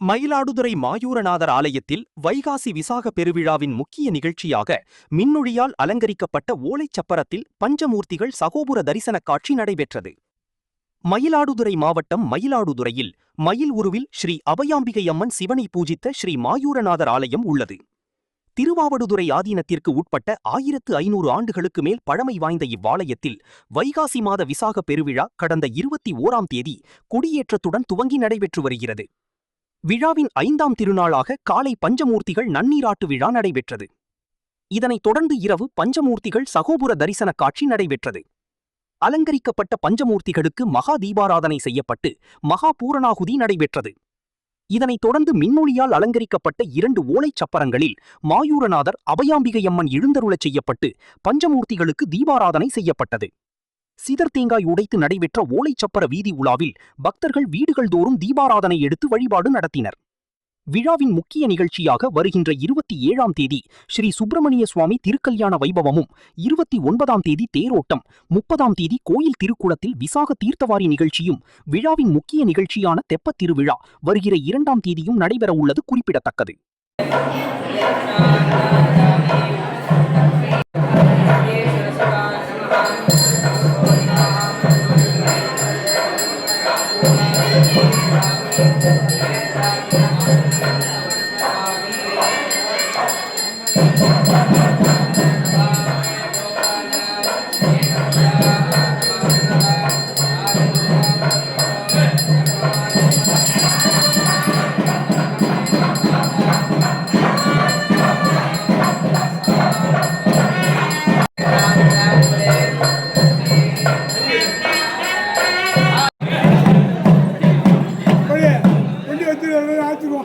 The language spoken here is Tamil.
மயிலாடுதுறை மாயூரநாதர் ஆலயத்தில் வைகாசி விசாக பெருவிழாவின் முக்கிய நிகழ்ச்சியாக மின்னொழியால் அலங்கரிக்கப்பட்ட ஓலைச் சப்பரத்தில் பஞ்சமூர்த்திகள் சகோபுர தரிசன காட்சி நடைபெற்றது. மயிலாடுதுறை மாவட்டம் மயிலாடுதுறையில் மயில் உருவில் ஸ்ரீ அபயாம்பிகை அம்மன் சிவனை பூஜித்த ஸ்ரீ மாயூரநாதர் ஆலயம் உள்ளது. திருவாவடுதுறை ஆதீனத்திற்கு உட்பட்ட 1500 ஆண்டுகளுக்கு மேல் பழமை வாய்ந்த இவ்வாலயத்தில் வைகாசி மாத விசாக பெருவிழா கடந்த 21ஆம் தேதி கொடியேற்றத்துடன் துவங்கி நடைபெற்று வருகிறது. விழாவின் 5ஆம் திருநாளாக காலை பஞ்சமூர்த்திகள் நன்னீராட்டு விழா நடைபெற்றது. இதனைத் தொடர்ந்து இரவு பஞ்சமூர்த்திகள் சகோபுர தரிசன காட்சி நடைபெற்றது. அலங்கரிக்கப்பட்ட பஞ்சமூர்த்திகளுக்கு மகா தீபாராதனை செய்யப்பட்டு மகா பூரணாகுதி நடைபெற்றது. இதனைத் தொடர்ந்து மின்னொளியால் அலங்கரிக்கப்பட்ட 2 ஓலைச் சப்பரங்களில் மாயூரநாதர் அபயாம்பிகையம்மன் எழுந்தருளச் செய்யப்பட்டு பஞ்சமூர்த்திகளுக்கு தீபாராதனை செய்யப்பட்டது. சிதர் தேங்காய் உடைத்து நடைபெற்ற ஓலைச்சப்பர வீதி உலாவில் பக்தர்கள் வீடுகள் தோறும் தீபாராதனை எடுத்து வழிபாடு நடத்தினர். விழாவின் முக்கிய நிகழ்ச்சியாக வருகின்ற 27ஆம் தேதி ஸ்ரீ சுப்பிரமணிய சுவாமி திருக்கல்யாண வைபவமும், 29ஆம் தேதி தேரோட்டம், 30ஆம் தேதி கோயில் திருக்குளத்தில் விசாக தீர்த்தவாரி நிகழ்ச்சியும், விழாவின் முக்கிய நிகழ்ச்சியான தெப்பத் திருவிழா வருகிற 2ஆம் தேதியும் நடைபெற உள்ளது குறிப்பிடத்தக்கது. ஆச்சுக்கோ.